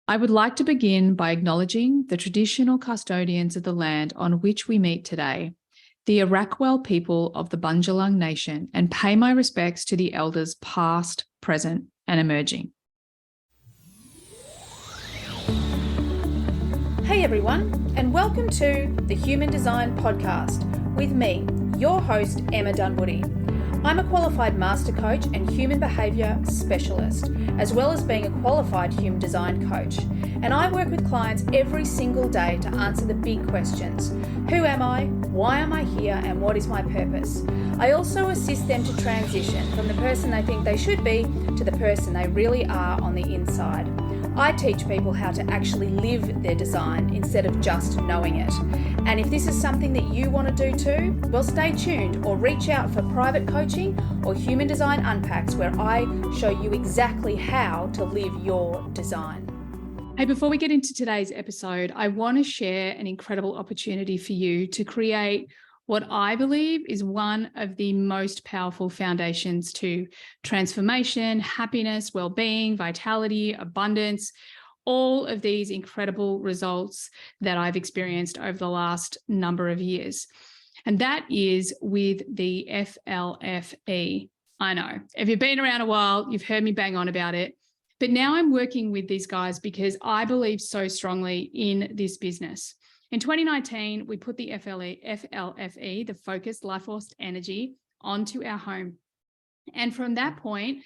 I would like to begin by acknowledging the traditional custodians of the land on which we meet today, the Arakwal people of the Bundjalung Nation, and pay my respects to the elders past, present, and emerging. Hey everyone, and welcome to the Human Design Podcast with me, your host, Emma Dunwoody. I'm a qualified master coach and human behaviour specialist, as well as being a qualified human design coach. And I work with clients every single day to answer the big questions. Who am I? Why am I here? And what is my purpose? I also assist them to transition from the person they think they should be to the person they really are on the inside. I teach people how to actually live their design instead of just knowing it. And if this is something that you want to do too, well, stay tuned or reach out for private coaching or Human Design Unpacks, where I show you exactly how to live your design. Hey, before we get into today's episode, I want to share an incredible opportunity for you to create what I believe is one of the most powerful foundations to transformation, happiness, well-being, vitality, abundance, all of these incredible results that I've experienced over the last number of years. And that is with the FLFE. I know, if you've been around a while, you've heard me bang on about it. But now I'm working with these guys because I believe so strongly in this business. In 2019, we put the FLFE, the focused life force energy, onto our home. And from that point,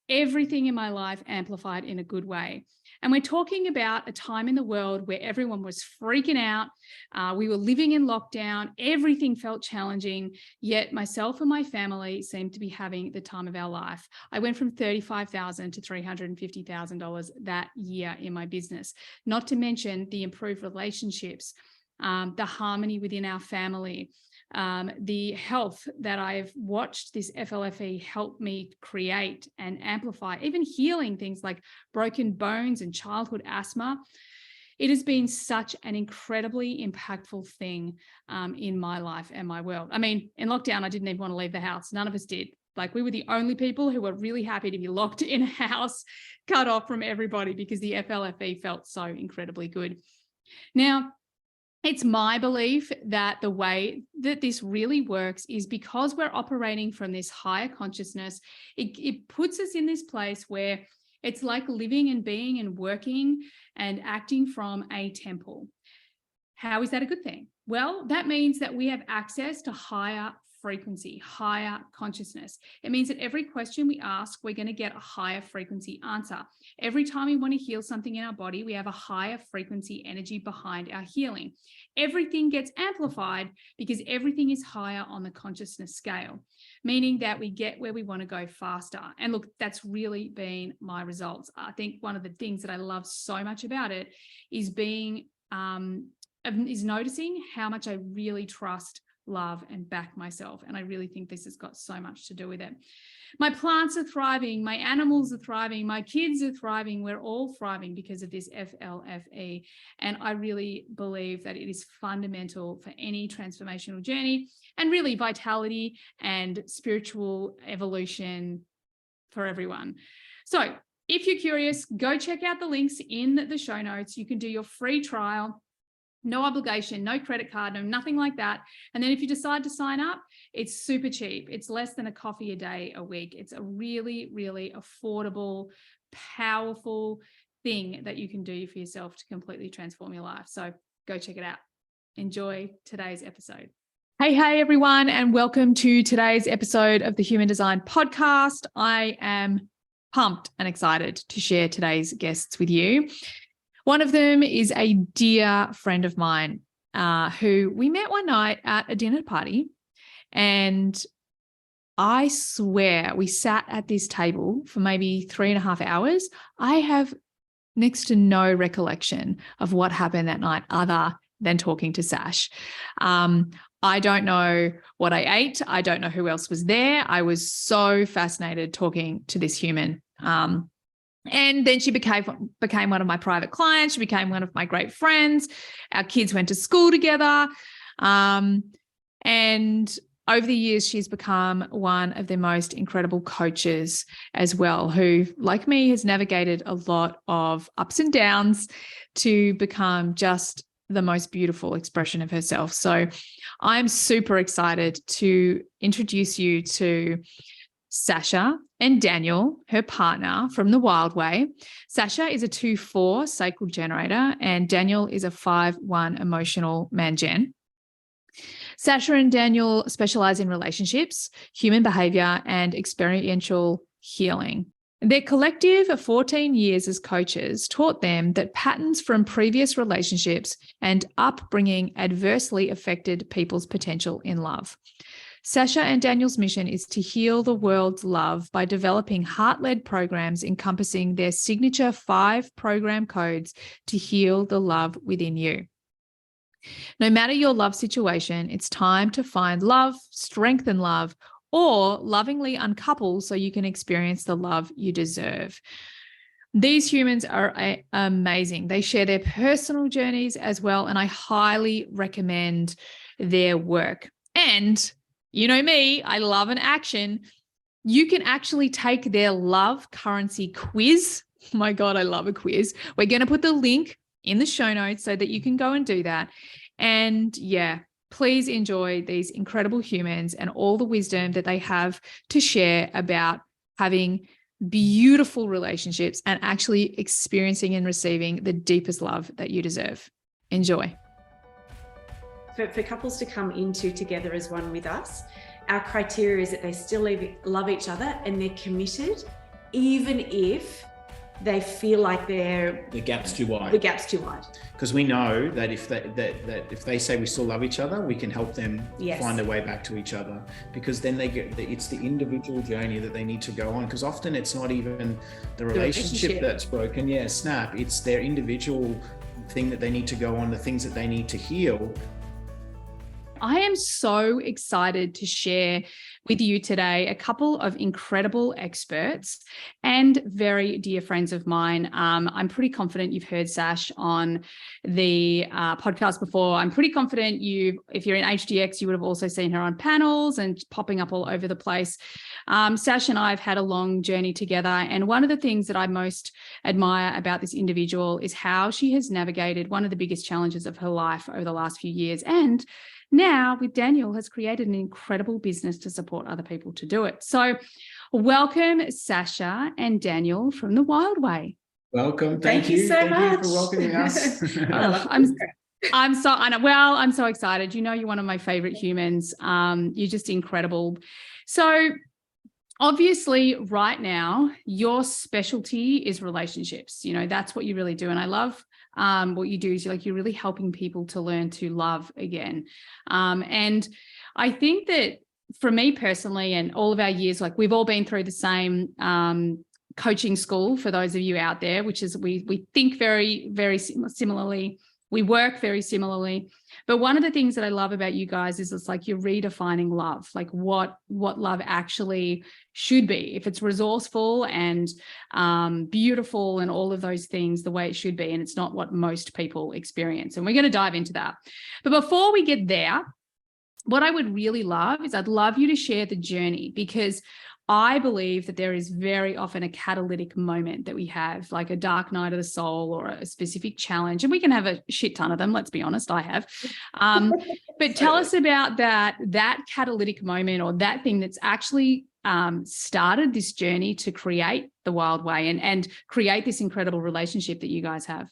everything in my life amplified in a good way. And we're talking about a time in the world where everyone was freaking out. We were living in lockdown. Everything felt challenging, yet myself and my family seemed to be having the time of our life. I went from $35,000 to $350,000 that year in my business, not to mention the improved relationships, the harmony within our family, the health that I've watched this FLFE help me create and amplify, even healing things like broken bones and childhood asthma. It has been such an incredibly impactful thing in my life and my world. I mean, in lockdown, I didn't even want to leave the house. None of us did. Like, we were the only people who were really happy to be locked in a house, cut off from everybody, because the FLFE felt so incredibly good. Now, it's my belief that the way that this really works is because we're operating from this higher consciousness. It puts us in this place where it's like living and being and working and acting from a temple. How is that a good thing? Well, that means that we have access to higher frequency, higher consciousness. It means that every question we ask, we're going to get a higher frequency answer. Every time we want to heal something in our body, we have a higher frequency energy behind our healing. Everything gets amplified because everything is higher on the consciousness scale, meaning that we get where we want to go faster. And look, that's really been my results. I think one of the things that I love so much about it is noticing how much I really trust, love, and back myself. And I really think this has got so much to do with it. My plants are thriving, my animals are thriving, my kids are thriving. We're all thriving because of this FLFE. And I really believe that it is fundamental for any transformational journey and really vitality and spiritual evolution for everyone. So if you're curious, go check out the links in the show notes. You can do your free trial. No obligation, no credit card, no nothing like that. And then if you decide to sign up, it's super cheap. It's less than a coffee a day a week. It's a really, really affordable, powerful thing that you can do for yourself to completely transform your life. So go check it out. Enjoy today's episode. Hey, everyone, and welcome to today's episode of the Human Design Podcast. I am pumped and excited to share today's guests with you. One of them is a dear friend of mine who we met one night at a dinner party, and I swear we sat at this table for maybe 3.5 hours. I have next to no recollection of what happened that night other than talking to Sash. I don't know what I ate. I don't know who else was there. I was so fascinated talking to this human. And then she became one of my private clients. She became one of my great friends. Our kids went to school together. And over the years, she's become one of the most incredible coaches as well, who, like me, has navigated a lot of ups and downs to become just the most beautiful expression of herself. So I'm super excited to introduce you to Sasha and Daniel, her partner from the Wilde Way. Sasha is a 2/4 Sacral Generator and Daniel is a 5/1 Emotional Man-Gen. Sasha and Daniel specialise in relationships, human behaviour, and experiential healing. Their collective of 14 years as coaches taught them that patterns from previous relationships and upbringing adversely affected people's potential in love. Sasha and Daniel's mission is to heal the world's love by developing heart-led programs encompassing their signature 5 program codes to heal the love within you. No matter your love situation, it's time to find love, strengthen love, or lovingly uncouple so you can experience the love you deserve. These humans are amazing. They share their personal journeys as well, and I highly recommend their work. And you know me, I love an action. You can actually take their love currency quiz. Oh my God, I love a quiz. We're going to put the link in the show notes so that you can go and do that. And yeah, please enjoy these incredible humans and all the wisdom that they have to share about having beautiful relationships and actually experiencing and receiving the deepest love that you deserve. Enjoy. For couples to come into together as one with us, our criteria is that they still love each other and they're committed, even if they feel like the gap's too wide. The gap's too wide. Because we know that if they say we still love each other, we can help them find their way back to each other. Because then it's the individual journey that they need to go on. Because often it's not even the relationship that's broken. Yeah, snap. It's their individual thing that they need to go on, the things that they need to heal. I am so excited to share with you today a couple of incredible experts and very dear friends of mine. I'm pretty confident you've heard Sash on the podcast before. I'm pretty confident if you're in HDX, you would have also seen her on panels and popping up all over the place. Sash and I have had a long journey together. And one of the things that I most admire about this individual is how she has navigated one of the biggest challenges of her life over the last few years. And now with Daniel has created an incredible business to support other people to do it. So welcome Sasha and Daniel from the Wilde Way. Welcome. Thank you so much. Thank you for welcoming us. I'm so excited. You know, you're one of my favorite humans. You're just incredible. So obviously right now your specialty is relationships. You know, that's what you really do. And I love what you do is you're really helping people to learn to love again. And I think that for me personally and all of our years, like we've all been through the same coaching school, for those of you out there, which is we think very, very similarly. We work very similarly. But one of the things that I love about you guys is it's like you're redefining love, like what love actually should be. If it's resourceful and beautiful and all of those things, the way it should be. And it's not what most people experience. And we're going to dive into that. But before we get there, what I would really love is I'd love you to share the journey, because I believe that there is very often a catalytic moment that we have, like a dark night of the soul or a specific challenge. And we can have a shit ton of them. Let's be honest, I have. But tell us about that catalytic moment or that thing that's actually started this journey to create the Wilde Way and create this incredible relationship that you guys have.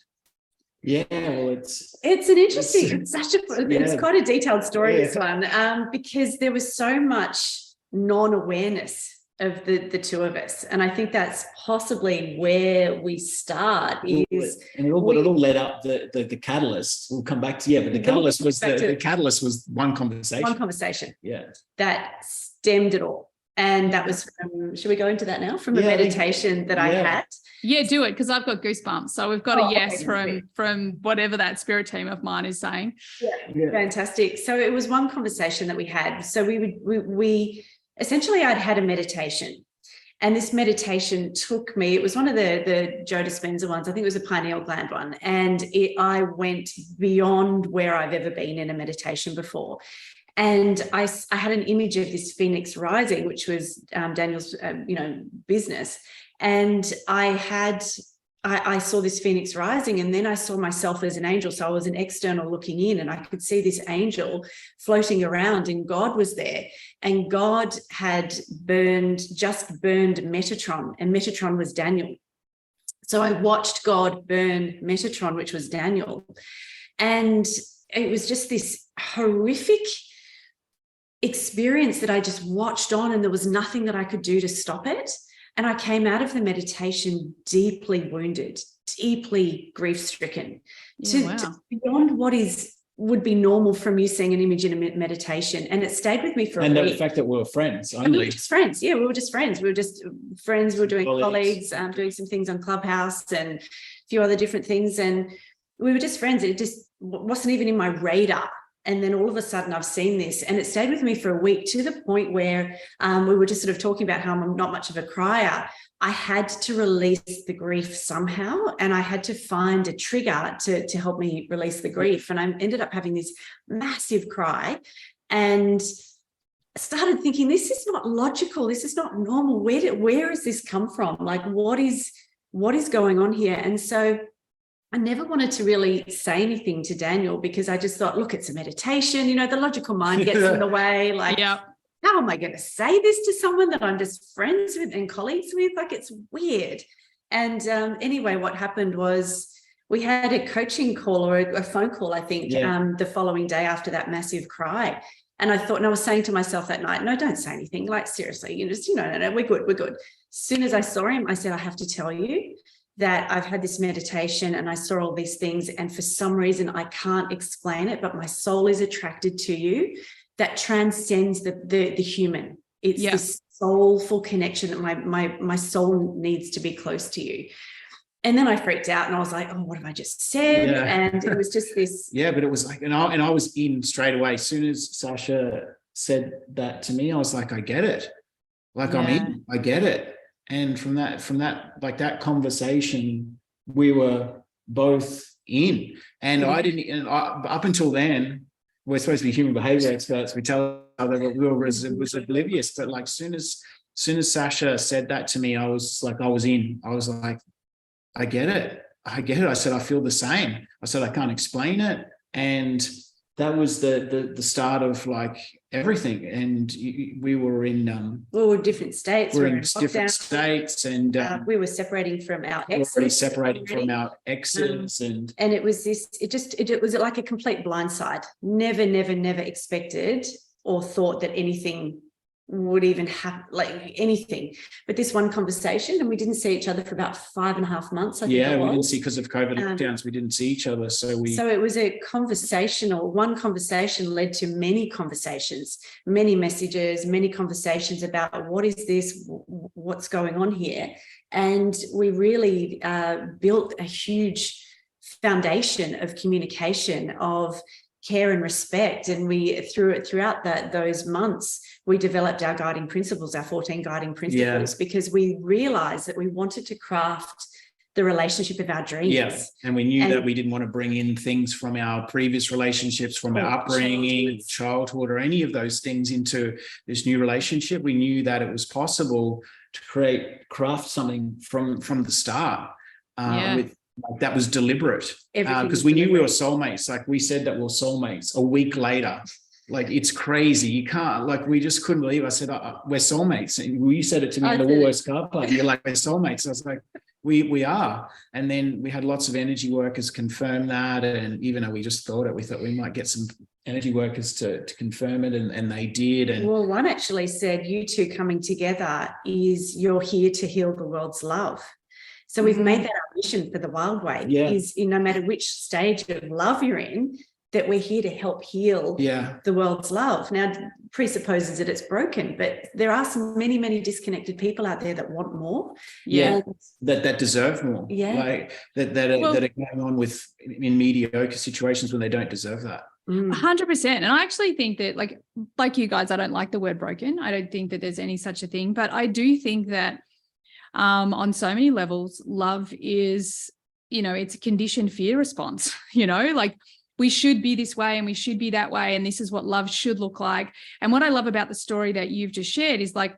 Yeah, well, it's quite a detailed story, this one, because there was so much non-awareness of the two of us, and I think that's possibly where we start. And it all led up the catalyst. We'll come back to but the catalyst was the catalyst was one conversation. Yeah, that stemmed it all. And that was from, should we go into that now? From a meditation that I had. Yeah, do it, because I've got goosebumps. So we've got a yes from whatever that spirit team of mine is saying. Yeah, fantastic. So it was one conversation that we had. So we essentially, I'd had a meditation, and this meditation took me, it was one of the Joe Dispenza ones. I think it was a pineal gland one. And I went beyond where I've ever been in a meditation before. And I had an image of this phoenix rising, which was Daniel's, business. And I saw this phoenix rising, and then I saw myself as an angel. So I was an external looking in, and I could see this angel floating around, and God was there. And God had just burned Metatron, and Metatron was Daniel. So I watched God burn Metatron, which was Daniel. And it was just this horrific experience that I just watched on, and there was nothing that I could do to stop it. And I came out of the meditation deeply wounded, deeply grief-stricken, to beyond what would be normal from you seeing an image in a meditation. And it stayed with me for a week. And the fact that we were friends. We were just friends. Yeah, we were just friends. We were just friends. We were doing colleagues, doing some things on Clubhouse and a few other different things. And we were just friends. It just wasn't even in my radar. And then all of a sudden I've seen this, and it stayed with me for a week, to the point where we were just sort of talking about how I'm not much of a crier. I had to release the grief somehow, and I had to find a trigger to help me release the grief. And I ended up having this massive cry, and started thinking, this is not logical. This is not normal. Where has this come from? Like, what is going on here? And so I never wanted to really say anything to Daniel, because I just thought, look, it's a meditation, the logical mind gets in the way. Like, how am I going to say this to someone that I'm just friends with and colleagues with? Like, it's weird. And anyway, what happened was we had a coaching call, or a phone call, I think, the following day after that massive cry. And I thought, and I was saying to myself that night, no, don't say anything. Like, seriously, no, we're good. As soon as I saw him, I said, I have to tell you that I've had this meditation and I saw all these things, and for some reason I can't explain it, but my soul is attracted to you that transcends the human. It's this soulful connection that my soul needs to be close to you. And then I freaked out, and I was like, oh, what have I just said? And it was just this. Yeah, but it was like, and I was in straight away. As soon as Sasha said that to me, I was like, I get it. Like, I'm in, I get it. And from that, like that conversation, we were both in. And up until then, we're supposed to be human behavior experts. We tell other we was oblivious. But like, soon as Sasha said that to me, I was in. I was like, I get it. I said, I feel the same. I said, I can't explain it. And that was the start of like everything. And we were in different states. We're in different states, and we were separating from our exes. Already separating from our exes, and it was this. It was like a complete blindside. Never expected or thought that anything would even have, like, anything. But this one conversation, and we didn't see each other for about 5.5 months. I think we didn't see, because of COVID lockdowns, we didn't see each other. So it was one conversation led to many conversations, many messages, many conversations about what is this, what's going on here. And we really built a huge foundation of communication, of care and respect. And we throughout those months, we developed our guiding principles, our 14 guiding principles, because we realized that we wanted to craft the relationship of our dreams. Yeah, and we knew that we didn't want to bring in things from our previous relationships, from our upbringing, childhood, or any of those things into this new relationship. We knew that it was possible to craft something from the start with. Like, that was deliberate, because we knew we were soulmates. Like, we said that we were soulmates a week later. Like, it's crazy. You can't, like, we just couldn't believe. I said, we're soulmates. And you said it to me in the Woolworths car park. You're like, we're soulmates. I was like, we are. And then we had lots of energy workers confirm that. And even though we just thought it, we thought we might get some energy workers to confirm it, and they did. And well, one actually said, you two coming together you're here to heal the world's love. So we've made that our mission for the Wilde Way, is no matter which stage of love you're in, that we're here to help heal the world's love. Now, presupposes that it's broken, but there are some many disconnected people out there that want more. That deserve more. Like that are going on in mediocre situations when they don't deserve that. 100%. And I actually think that, like you guys, I don't like the word broken. I don't think that there's any such a thing, but I do think that on so many levels, love is, it's a conditioned fear response, like we should be this way and we should be that way, and this is what love should look like. And what I love about the story that you've just shared is like,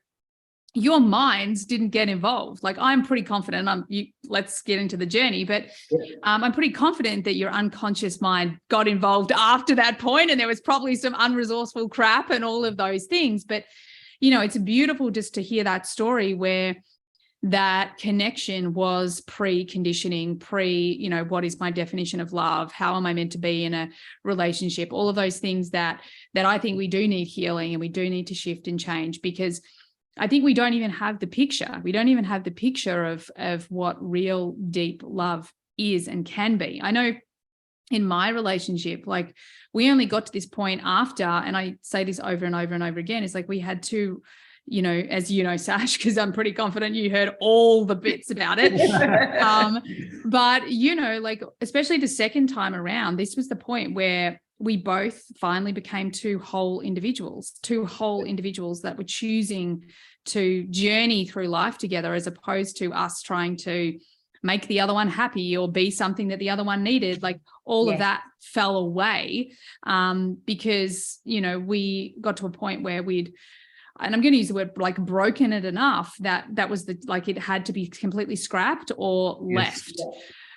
your minds didn't get involved. Like, I'm pretty confident, let's get into the journey, but I'm pretty confident that your unconscious mind got involved after that point, and there was probably some unresourceful crap and all of those things. But, you know, it's beautiful just to hear that story where that connection was pre-conditioning, you know, what is my definition of love? How am I meant to be in a relationship? All of those things that I think we do need healing, and we do need to shift and change, because I think we don't even have the picture. We don't even have the picture of what real deep love is and can be. I know in my relationship, like, we only got to this point after, and I say this over and over and over again, is like, we had to, you know, as you know, Sash, because I'm pretty confident you heard all the bits about it. But, you know, like, especially the second time around, this was the point where we both finally became two whole individuals that were choosing to journey through life together, as opposed to us trying to make the other one happy or be something that the other one needed. Like, all of that fell away because, you know, we got to a point where and I'm going to use the word, like, broken it enough that was it had to be completely scrapped or left. Yes.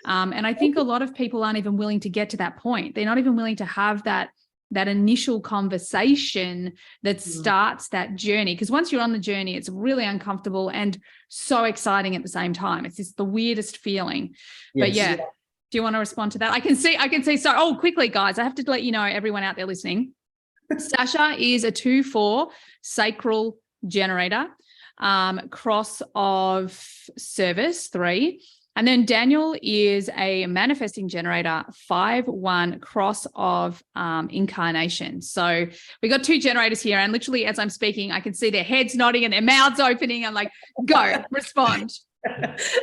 And I think a lot of people aren't even willing to get to that point. They're not even willing to have that initial conversation that starts that journey. Because once you're on the journey, it's really uncomfortable and so exciting at the same time. It's just the weirdest feeling. Yes. But yeah, do you want to respond to that? I can see. So, quickly, guys, I have to let you know, everyone out there listening, Sasha is a 2/4 Sacral Generator, cross of Service 3. And then Daniel is a manifesting generator, 5/1 cross of incarnation. So we got 2 generators here, and literally as I'm speaking, I can see their heads nodding and their mouths opening. I'm like, go, respond.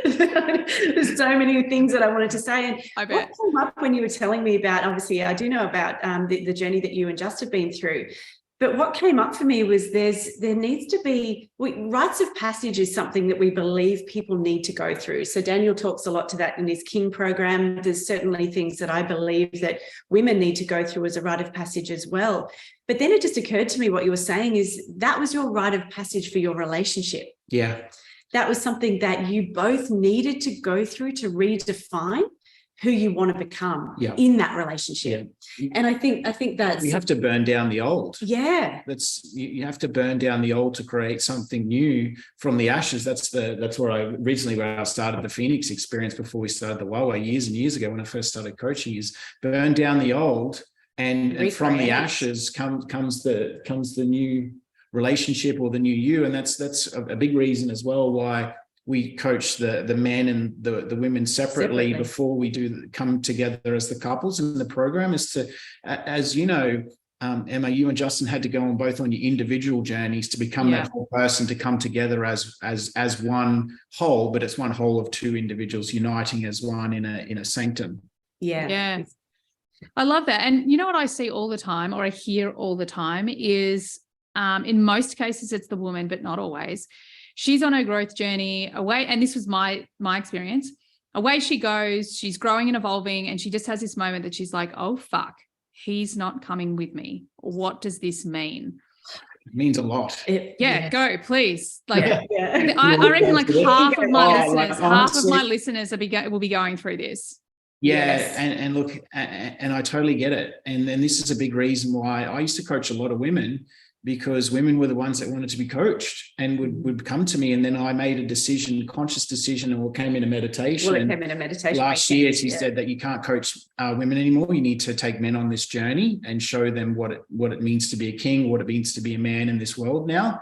There's so many things that I wanted to say. And I bet. What came up when you were telling me about, obviously I do know about the journey that you and Just have been through. But what came up for me was there needs to be, rites of passage is something that we believe people need to go through. So Daniel talks a lot to that in his King program. There's certainly things that I believe that women need to go through as a rite of passage as well. But then it just occurred to me, what you were saying is that was your rite of passage for your relationship. Yeah. That was something that you both needed to go through to redefine who you want to become in that relationship. Yeah. And I think that's, you have to burn down the old. Yeah. You have to burn down the old to create something new from the ashes. That's where I started the Phoenix experience before we started the Wilde Way years and years ago, when I first started coaching, is burn down the old and from the ashes comes the new relationship or the new you. And that's a big reason as well why we coach the men and the women separately before we come together as the couples in the program, is to, as you know, Emma, you and Justin had to go on both on your individual journeys to become that whole person, to come together as one whole, but it's one whole of 2 individuals uniting as one in a sanctum. Yeah. I love that. And you know what I see all the time, or I hear all the time, is in most cases it's the woman, but not always. She's on her growth journey away. And this was my experience. Away she goes, she's growing and evolving. And she just has this moment that she's like, oh, fuck, he's not coming with me. What does this mean? It means a lot. Go, please. Like, I reckon like half of my listeners will be going through this. Yeah. Yes. And look, and I totally get it. And then this is a big reason why I used to coach a lot of women, because women were the ones that wanted to be coached and would come to me. And then I made a conscious decision, and came into meditation. Well, it came into meditation. Last year, she said that you can't coach women anymore. You need to take men on this journey and show them what it means to be a king, what it means to be a man in this world now.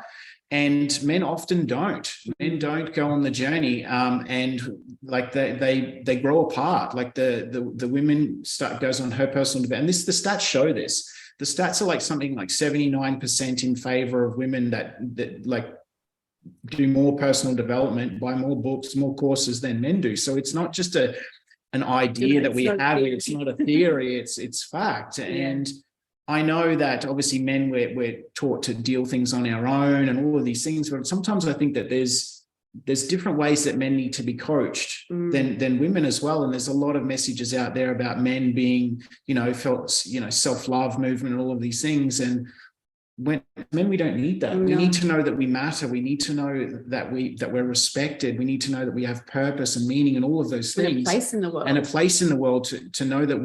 And men often don't. Men don't go on the journey, and like they grow apart. Like the women goes on her personal development, and the stats show this. The stats are like something like 79% in favor of women that like do more personal development, buy more books, more courses than men do. So it's not just an idea that we have. It's not a theory. It's fact. Yeah. And I know that obviously men, we're taught to deal things on our own and all of these things, but sometimes I think that there's there's different ways that men need to be coached than women as well. And there's a lot of messages out there about men being, self-love movement and all of these things. And when men, we don't need that. No. We need to know that we matter. We need to know that we're respected. We need to know that we have purpose and meaning and all of those things. And a place in the world. And a place in the world to know that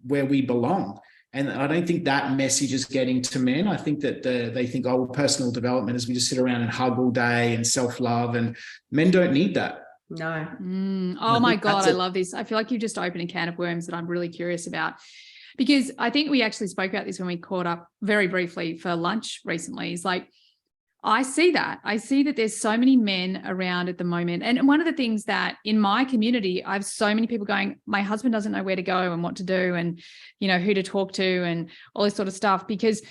where we belong. And I don't think that message is getting to men. I think that they think, oh, personal development is we just sit around and hug all day and self-love, and men don't need that. No. Oh my God, I love this. I feel like you've just opened a can of worms that I'm really curious about, because I think we actually spoke about this when we caught up very briefly for lunch recently. It's like, I see that there's so many men around at the moment. And one of the things that in my community, I have so many people going, my husband doesn't know where to go and what to do and, who to talk to and all this sort of stuff, because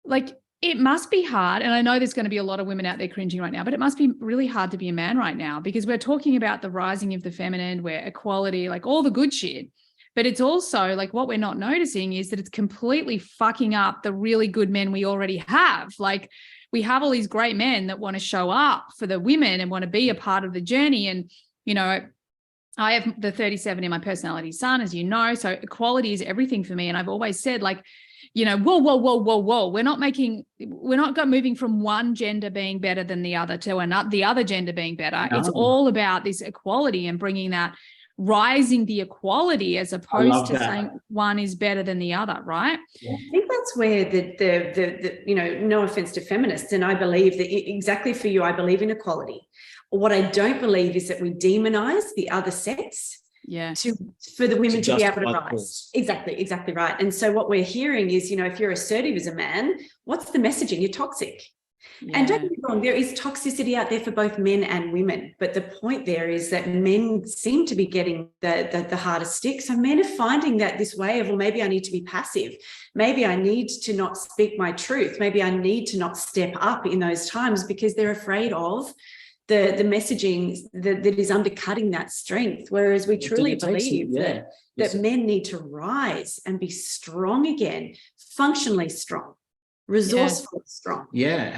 like, it must be hard. And I know there's going to be a lot of women out there cringing right now, but it must be really hard to be a man right now, because we're talking about the rising of the feminine, where equality, like all the good shit. But it's also like, what we're not noticing is that it's completely fucking up the really good men we already have. Like, we have all these great men that want to show up for the women and want to be a part of the journey. And, I have the 37 in my personality sun, as you know, so equality is everything for me. And I've always said, like, whoa. We're not moving from one gender being better than the other to the other gender being better. No. It's all about this equality and bringing that, rising the equality, as opposed to saying one is better than the other, right? Yeah. I think that's where the no offense to feminists, and I believe that exactly for you, I believe in equality. What I don't believe is that we demonize the other sex for the women to be able to rise. Exactly right. And so what we're hearing is, if you're assertive as a man, what's the messaging? You're toxic. Yeah. And don't get me wrong, there is toxicity out there for both men and women. But the point there is that men seem to be getting the hardest stick. So men are finding that this way of, well, maybe I need to be passive. Maybe I need to not speak my truth. Maybe I need to not step up in those times, because they're afraid of the messaging that is undercutting that strength. Whereas we truly believe that men need to rise and be strong again, functionally strong. Resourceful, strong,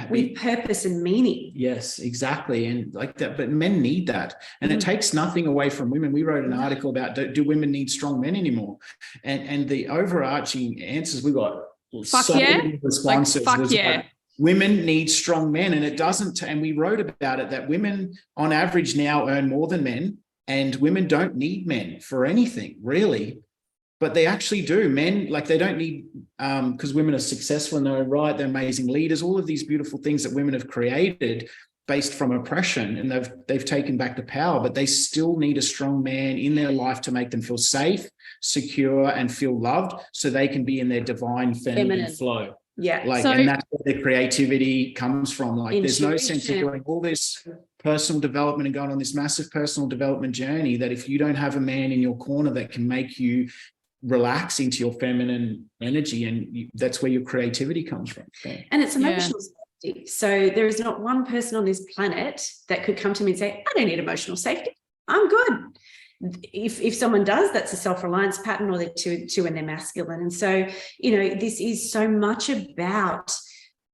with purpose and meaning. Yes, exactly, and like that. But men need that, and it takes nothing away from women. We wrote an article about do women need strong men anymore, and the overarching answers we got many responses. Like, women need strong men, and it doesn't. And we wrote about it that women, on average, now earn more than men, and women don't need men for anything really. But they actually do. Men, like, they don't need, because women are successful in their own right, they're amazing leaders, all of these beautiful things that women have created based from oppression, and they've taken back the power, but they still need a strong man in their life to make them feel safe, secure, and feel loved, so they can be in their divine feminine flow. Yeah. And that's where their creativity comes from. Like, there's no sense of doing all this personal development and going on this massive personal development journey that if you don't have a man in your corner that can make you relax into your feminine energy, and that's where your creativity comes from. And it's emotional safety. So there is not one person on this planet that could come to me and say, I don't need emotional safety, I'm good. If someone does, that's a self-reliance pattern, or they're too and they're masculine. And so, this is so much about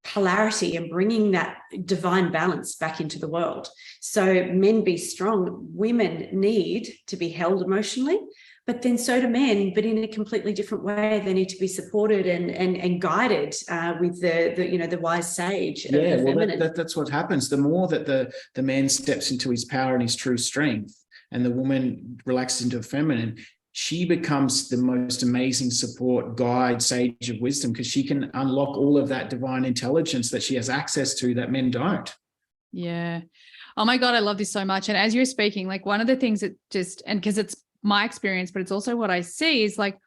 polarity and bringing that divine balance back into the world. So men be strong, women need to be held emotionally, but then so do men, but in a completely different way. They need to be supported and guided with the wise sage of the feminine. That's what happens. The more that the man steps into his power and his true strength, and the woman relaxes into the feminine, she becomes the most amazing support, guide, sage of wisdom, because she can unlock all of that divine intelligence that she has access to that men don't. Yeah. Oh my God, I love this so much. And as you're speaking, like, one of the things that because it's my experience, but it's also what I see, is like,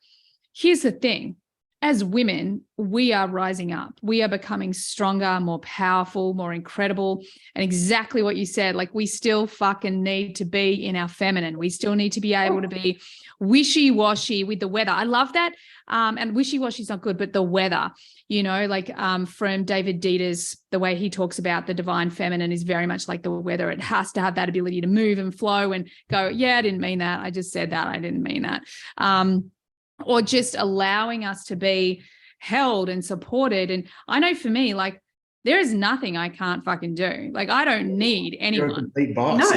here's the thing. As women, we are rising up. We are becoming stronger, more powerful, more incredible. And exactly what you said, like, we still fucking need to be in our feminine. We still need to be able to be wishy-washy with the weather. I love that. And wishy-washy is not good, but the weather, from David Dieter's, the way he talks about the divine feminine is very much like the weather. It has to have that ability to move and flow and go, yeah, I didn't mean that. I just said that. I didn't mean that. Or just allowing us to be held and supported. And I know for me, like, there is nothing I can't fucking do. Like, I don't need anyone. You're a complete boss. No,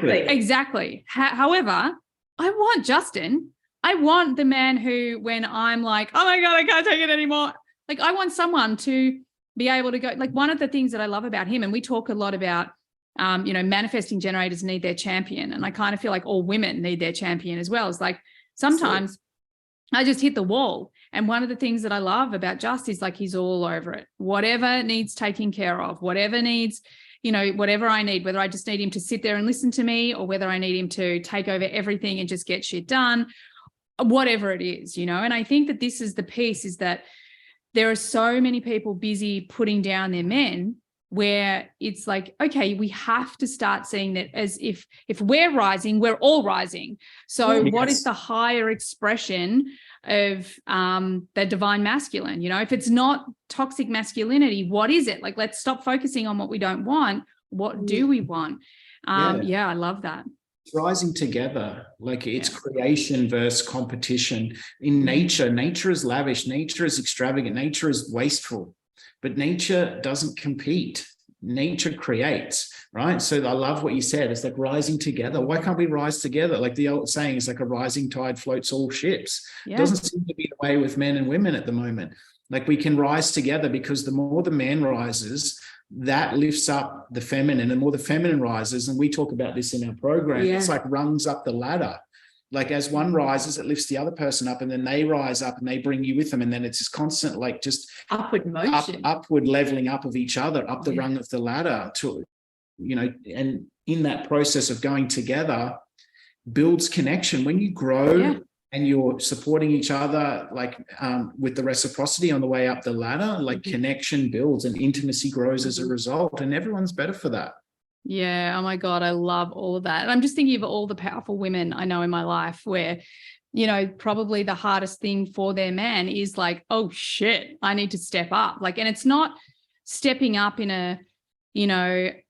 Exactly. However, I want Justin. I want the man who, when I'm like, oh my God, I can't take it anymore. Like, I want someone to be able to go. Like, one of the things that I love about him, and we talk a lot about, manifesting generators need their champion. And I kind of feel like all women need their champion as well. It's like, sometimes I just hit the wall. And one of the things that I love about Just is like, he's all over it. Whatever needs taking care of, whatever needs, whatever I need, whether I just need him to sit there and listen to me, or whether I need him to take over everything and just get shit done, whatever it is, And I think that this is the piece, is that there are so many people busy putting down their men, where it's like, okay, we have to start seeing that as if we're rising, we're all rising. So what is the higher expression of the divine masculine? If it's not toxic masculinity, what is it? Like, let's stop focusing on what we don't want. What do we want? I love that. It's rising together. Like, it's creation versus competition. In nature is lavish, nature is extravagant, nature is wasteful. But nature doesn't compete. Nature creates, right? So I love what you said. It's like rising together. Why can't we rise together? Like the old saying is like, a rising tide floats all ships. It doesn't seem to be the way with men and women at the moment. Like, we can rise together, because the more the man rises, that lifts up the feminine, and the more the feminine rises, and we talk about this in our program, it's like rungs up the ladder. Like, as one rises, it lifts the other person up, and then they rise up and they bring you with them. And then it's this constant, like, just upward motion, upward leveling up of each other, up the rung of the ladder to, and in that process of going together builds connection. When you grow and you're supporting each other, like, with the reciprocity on the way up the ladder, like connection builds and intimacy grows as a result, and everyone's better for that. Yeah. Oh my God. I love all of that. And I'm just thinking of all the powerful women I know in my life where, probably the hardest thing for their man is like, oh shit, I need to step up. Like, and it's not stepping up in a,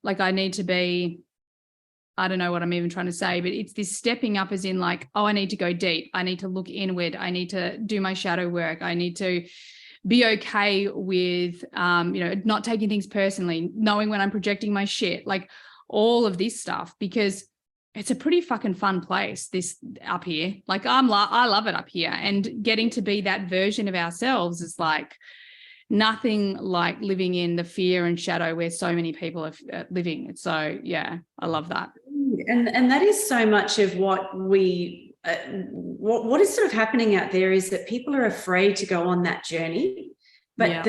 like, I need to be, I don't know what I'm even trying to say, but it's this stepping up as in like, oh, I need to go deep. I need to look inward. I need to do my shadow work. I need to be okay with, not taking things personally, knowing when I'm projecting my shit, like all of this stuff, because it's a pretty fucking fun place, this up here. Like, I love it up here, and getting to be that version of ourselves is like nothing like living in the fear and shadow where so many people are living. So I love that. And that is so much of what we, what is sort of happening out there, is that people are afraid to go on that journey, but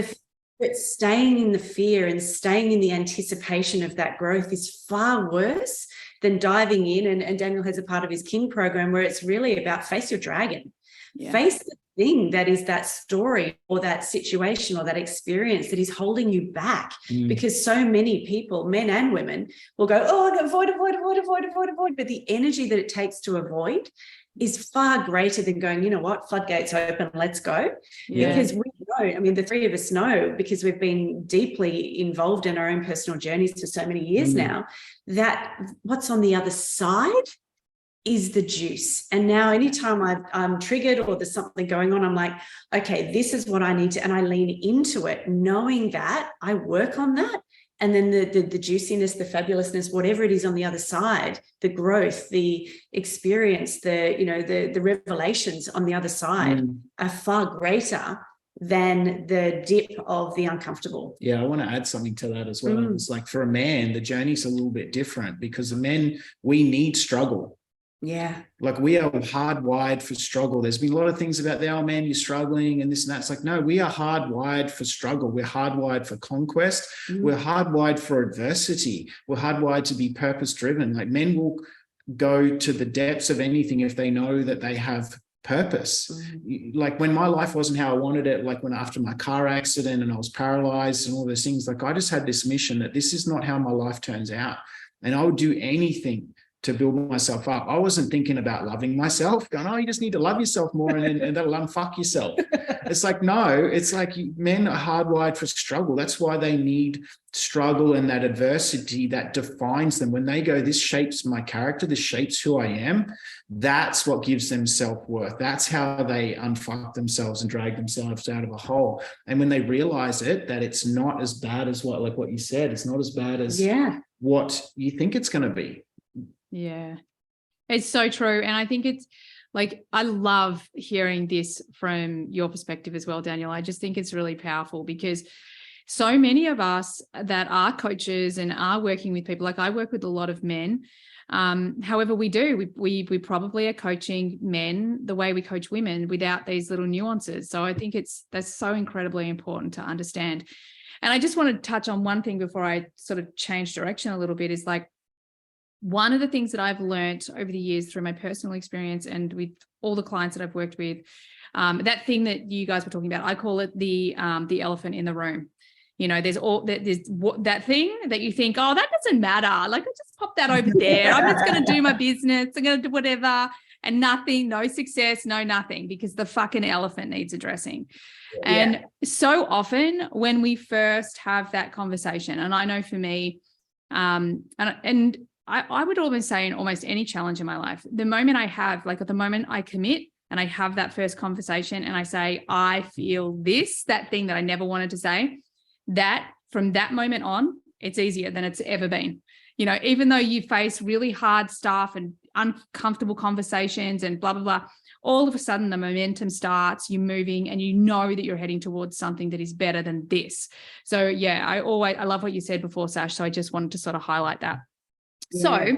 but staying in the fear and staying in the anticipation of that growth is far worse than diving in. And Daniel has a part of his King program where it's really about face your dragon, face the thing that is that story or that situation or that experience that is holding you back. Because so many people, men and women, will go, oh, avoid. But the energy that it takes to avoid is far greater than going, you know what, floodgates open, let's go. Because we know, the three of us know, because we've been deeply involved in our own personal journeys for so many years now, that what's on the other side is the juice. And now anytime I'm triggered or there's something going on, I'm like, okay, this is what I need to, and I lean into it, knowing that I work on that. And then the juiciness, the fabulousness, whatever it is on the other side, the growth, the experience, the revelations on the other side are far greater than the dip of the uncomfortable. Yeah, I want to add something to that as well. It's like, for a man, the journey's a little bit different, because the men, we need struggle. Yeah. Like, we are hardwired for struggle. There's been a lot of things about oh man, you're struggling and this and that. It's like, no, we are hardwired for struggle. We're hardwired for conquest. We're hardwired for adversity. We're hardwired to be purpose driven. Like, men will go to the depths of anything if they know that they have purpose. Like, when my life wasn't how I wanted it, like when after my car accident and I was paralyzed and all those things, like, I just had this mission that this is not how my life turns out. And I would do anything to build myself up. I wasn't thinking about loving myself, going, oh, you just need to love yourself more and that'll unfuck yourself. It's like, no, it's like men are hardwired for struggle. That's why they need struggle and that adversity that defines them. When they go, this shapes my character, this shapes who I am, that's what gives them self-worth. That's how they unfuck themselves and drag themselves out of a hole. And when they realize it, that it's not as bad as what you said, it's not as bad as what you think it's going to be. Yeah, it's so true. And I think it's like, I love hearing this from your perspective as well, Daniel. I just think it's really powerful because so many of us that are coaches and are working with people, like I work with a lot of men. However, we probably are coaching men the way we coach women without these little nuances. So I think that's so incredibly important to understand. And I just want to touch on one thing before I sort of change direction a little bit, is like, one of the things that I've learned over the years through my personal experience and with all the clients that I've worked with, that thing that you guys were talking about, I call it the elephant in the room. You know, there's that thing that you think, oh, that doesn't matter. Like, I just pop that over there. I'm just going to do my business. I'm going to do whatever, and nothing, no success, no nothing, because the fucking elephant needs addressing. Yeah. And so often when we first have that conversation, and I know for me, I would almost say in almost any challenge in my life, the moment I commit and I have that first conversation and I say, I feel this, that thing that I never wanted to say, that from that moment on, it's easier than it's ever been. You know, even though you face really hard stuff and uncomfortable conversations and blah, blah, blah, all of a sudden the momentum starts, you're moving and you know that you're heading towards something that is better than this. So yeah, I love what you said before, Sash. So I just wanted to sort of highlight that. Yeah. So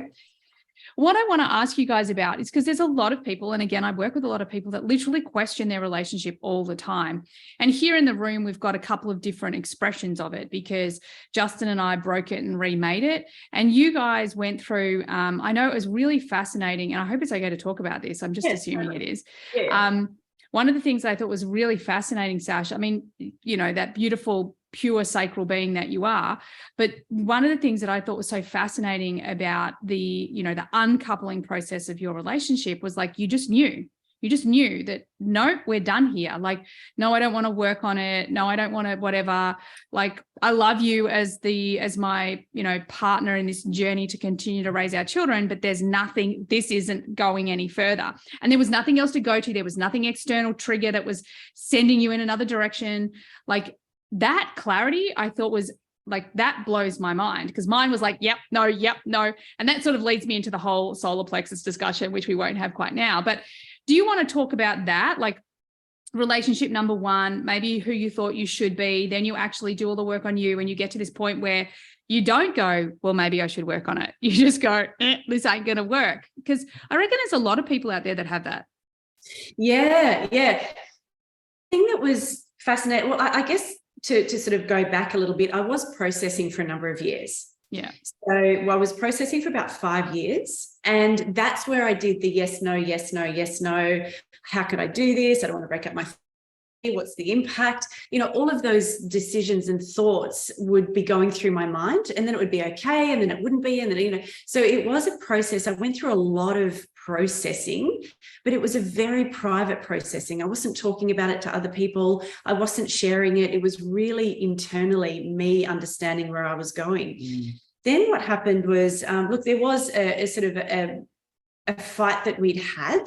what I want to ask you guys about is, because there's a lot of people, and again, I work with a lot of people that literally question their relationship all the time. And here in the room, we've got a couple of different expressions of it, because Justin and I broke it and remade it. And you guys went through, I know it was really fascinating, and I hope it's okay to talk about this. I'm just assuming it is. Yeah. One of the things I thought was really fascinating, Sash, I mean, you know, that beautiful, pure sacral being that you are. But one of the things that I thought was so fascinating about the uncoupling process of your relationship was like, you just knew that, no, we're done here. Like, no, I don't want to work on it. No, I don't want to, whatever. Like, I love you as my, partner in this journey to continue to raise our children, but this isn't going any further. And there was nothing else to go to. There was nothing external trigger that was sending you in another direction. Like, that clarity, I thought was like, that blows my mind, because mine was like, yep, no. And that sort of leads me into the whole solar plexus discussion, which we won't have quite now. But do you want to talk about that? Like, relationship number one, maybe who you thought you should be, then you actually do all the work on you and you get to this point where you don't go, well, maybe I should work on it. You just go, this ain't going to work. Because I reckon there's a lot of people out there that have that. Yeah. The thing that was fascinating, well, I guess, to sort of go back a little bit, I was processing for a number of years. Yeah. So I was processing for about 5 years, and that's where I did the yes, no. How could I do this? I don't want to break up my family. What's the impact? All of those decisions and thoughts would be going through my mind, and then it would be okay, and then it wouldn't be, and then, so it was a process. I went through a lot of processing, but it was a very private processing. I wasn't talking about it to other people. I wasn't sharing it. It was really internally me understanding where I was going. Then what happened was, there was a sort of a fight that we'd had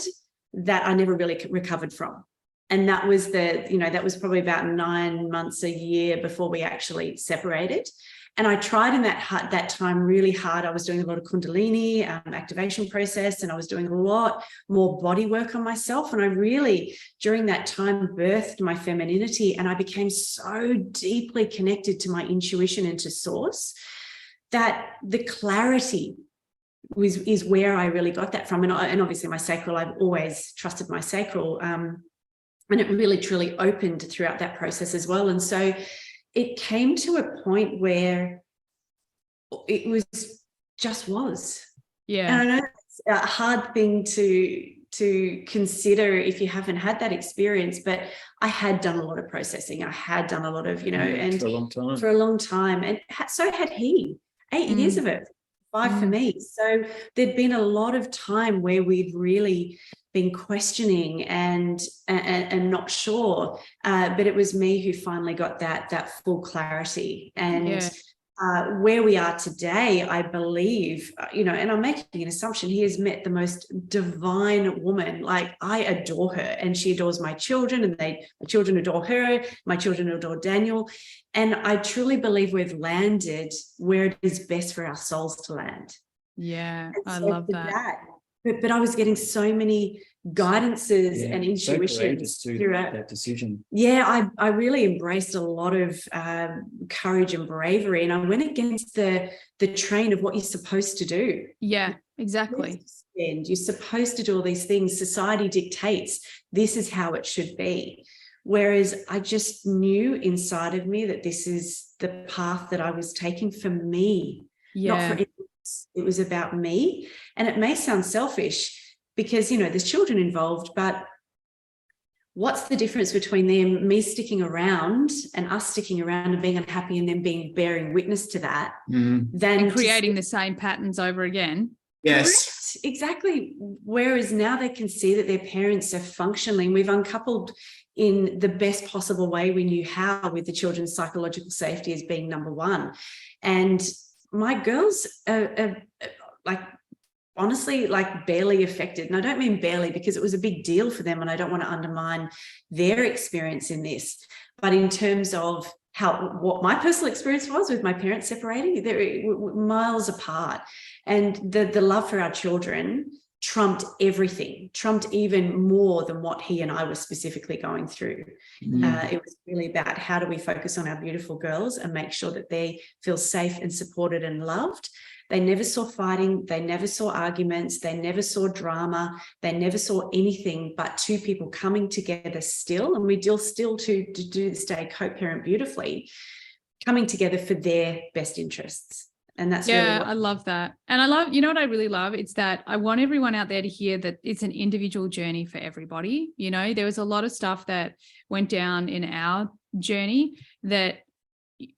that I never really recovered from. And that was that was probably about 9 months, a year before we actually separated. And I tried in that time really hard. I was doing a lot of Kundalini activation process, and I was doing a lot more body work on myself. And I really, during that time, birthed my femininity, and I became so deeply connected to my intuition and to source that the clarity is where I really got that from. And obviously my sacral, I've always trusted my sacral. And it really, truly opened throughout that process as well. And so it came to a point where it was. Yeah. And I know it's a hard thing to consider if you haven't had that experience, but I had done a lot of processing. I had done a lot of, and for a long time. And so had he. 8 years of it. 5 for me. So there'd been a lot of time where we'd really been questioning and not sure, but it was me who finally got that full clarity. And where we are today, I believe, and I'm making an assumption, he has met the most divine woman. Like, I adore her, and she adores my children, and my children adore her, my children adore Daniel. And I truly believe we've landed where it is best for our souls to land. Yeah, I love that. But I was getting so many guidances and intuitions throughout that decision. Yeah, I really embraced a lot of courage and bravery, and I went against the train of what you're supposed to do. Yeah, exactly. You're supposed to do all these things. Society dictates this is how it should be. Whereas I just knew inside of me that this is the path that I was taking for me, not for anyone else. It was about me. And it may sound selfish because, there's children involved, but what's the difference between me sticking around and us sticking around and being unhappy and then bearing witness to that than creating the same patterns over again? Yes. Correct. Exactly. Whereas now they can see that their parents are functioning. We've uncoupled in the best possible way we knew how, with the children's psychological safety as being number one. And my girls are honestly, barely affected. And I don't mean barely because it was a big deal for them, and I don't want to undermine their experience in this. But in terms of what my personal experience was with my parents separating, they're miles apart. And the love for our children trumped everything, trumped even more than what he and I were specifically going through. It was really about how do we focus on our beautiful girls and make sure that they feel safe and supported and loved. They never saw fighting. They never saw arguments. They never saw drama. They never saw anything but two people coming together still. And we still to do this day co-parent beautifully, coming together for their best interests. And that's really I love that. And I love, what I really love? It's that I want everyone out there to hear that it's an individual journey for everybody. There was a lot of stuff that went down in our journey that,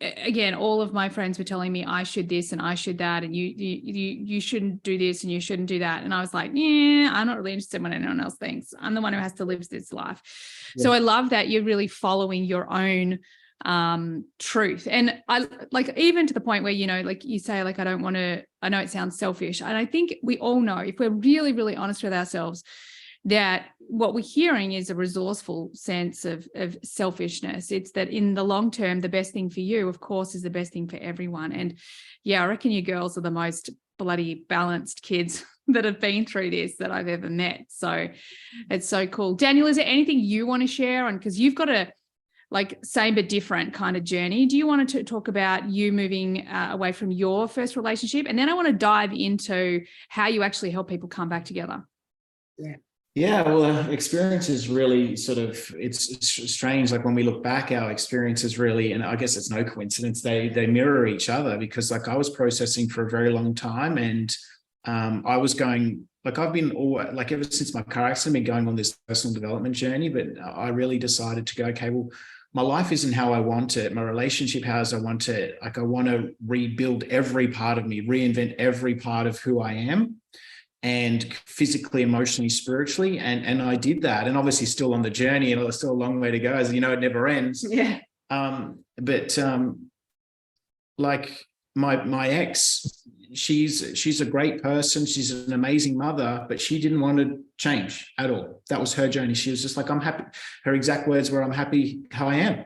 again, all of my friends were telling me I should this and I should that, and you shouldn't do this and you shouldn't do that. And I was like, I'm not really interested in what anyone else thinks. I'm the one who has to live this life. Yeah. So I love that you're really following your own truth. And I even to the point where, you say, I don't want to, I know it sounds selfish. And I think we all know, if we're really, really honest with ourselves, that what we're hearing is a resourceful sense of selfishness. It's that in the long term, the best thing for you, of course, is the best thing for everyone. And I reckon you girls are the most bloody balanced kids that have been through this that I've ever met. So it's so cool. Daniel, is there anything you want to share on? Because you've got a same but different kind of journey. Do you want to talk about you moving away from your first relationship? And then I want to dive into how you actually help people come back together. Yeah, well, experience is really it's strange. Like when we look back, our experiences really, and I guess it's no coincidence, they mirror each other, because I was processing for a very long time, and I was going, I've been ever since my car accident, been going on this personal development journey, but I really decided to go, okay, well, my life isn't how I want it. My relationship, how I want it. I want to rebuild every part of me, reinvent every part of who I am, and physically, emotionally, spiritually. And I did that, and obviously still on the journey, and there's still a long way to go, as you know, it never ends. Yeah. But my ex, she's a great person. She's an amazing mother, but she didn't want to change at all. That was her journey. She was just like, I'm happy. Her exact words were, I'm happy how I am.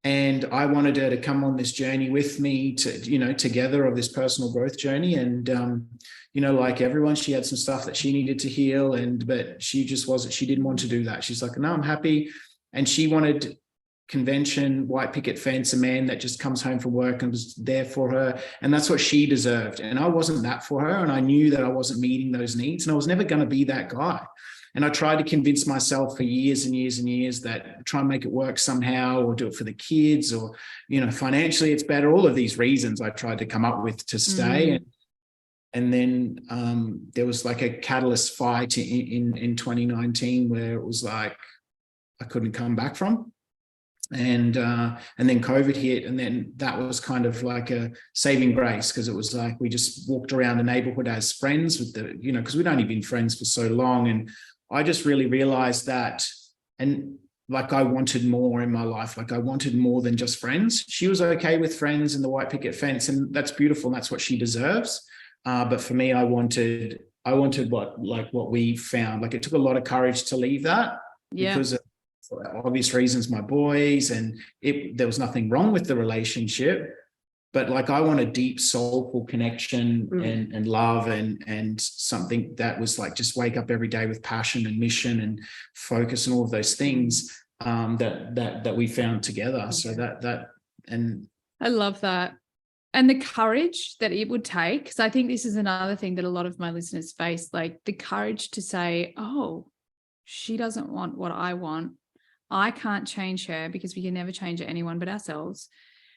And I wanted her to come on this journey with me together, of this personal growth journey. And, like everyone, she had some stuff that she needed to heal, but she didn't want to do that. She's like, no, I'm happy. And she wanted convention, white picket fence, a man that just comes home from work and was there for her. And that's what she deserved. And I wasn't that for her. And I knew that I wasn't meeting those needs, and I was never going to be that guy. And I tried to convince myself for years and years and years that try and make it work somehow, or do it for the kids, or, financially it's better. All of these reasons I tried to come up with to stay. And then there was a catalyst fight in 2019 where it was I couldn't come back from. And then COVID hit, and then that was kind of like a saving grace, because it was like we just walked around the neighborhood as friends with because we'd only been friends for so long. And I just really realized that, and like I wanted more in my life. Like I wanted more than just friends. She was okay with friends and the white picket fence, and that's beautiful, and that's what she deserves. But for me, I wanted what we found. Like it took a lot of courage to leave that, because for obvious reasons, my boys, and there was nothing wrong with the relationship, but like I want a deep soulful connection and love and something that was like just wake up every day with passion and mission and focus and all of those things that we found together. So and I love that. And the courage that it would take, because I think this is another thing that a lot of my listeners face, like the courage to say, oh, she doesn't want what I want. I can't change her, because we can never change anyone but ourselves.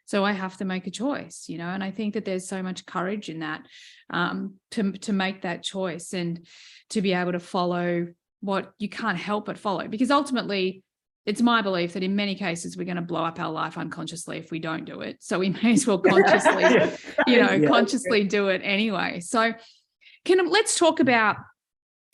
So I have to make a choice, and I think that there's so much courage in that, to make that choice and to be able to follow what you can't help but follow, because ultimately it's my belief that in many cases we're going to blow up our life unconsciously if we don't do it. So we may as well consciously, consciously do it anyway. So let's talk about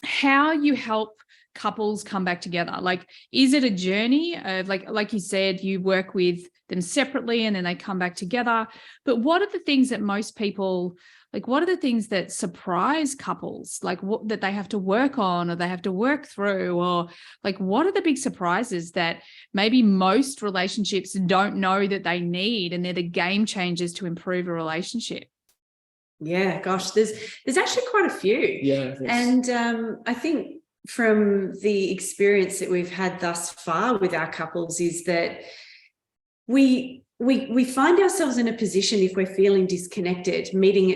how you help couples come back together. Like, is it a journey of like you said, you work with them separately and then they come back together? But what are the things that most people, like, what are the things that surprise couples, like that they have to work on or they have to work through, or like, what are the big surprises that maybe most relationships don't know that they need, and they're the game changers to improve a relationship? Yeah, gosh, there's actually quite a few. Yeah. And I think from the experience that we've had thus far with our couples is that we find ourselves in a position, if we're feeling disconnected,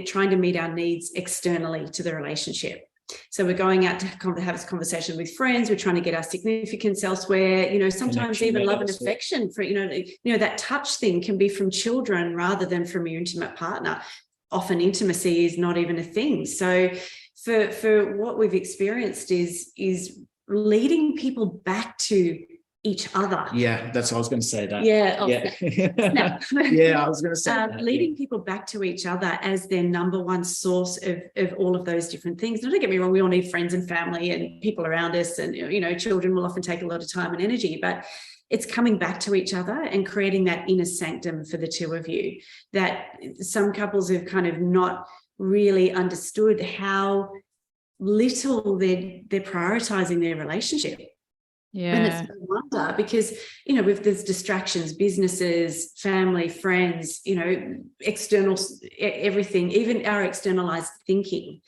trying to meet our needs externally to the relationship. So we're going out to have a conversation with friends. We're trying to get our significance elsewhere. Sometimes Connection, even love and affection for that touch thing can be from children rather than from your intimate partner. Often intimacy is not even a thing. So for what we've experienced is leading people back to each other. Yeah, that's what I was going to say. That. Yeah. Yeah. Yeah, I was going to say that. Leading people back to each other as their number one source of all of those different things. Now, don't get me wrong, we all need friends and family and people around us, and children will often take a lot of time and energy, but it's coming back to each other and creating that inner sanctum for the two of you that some couples have kind of not really understood how little they're prioritizing their relationship. Yeah. And it's no wonder, because there's distractions, businesses, family, friends, external, everything, even our externalized thinking.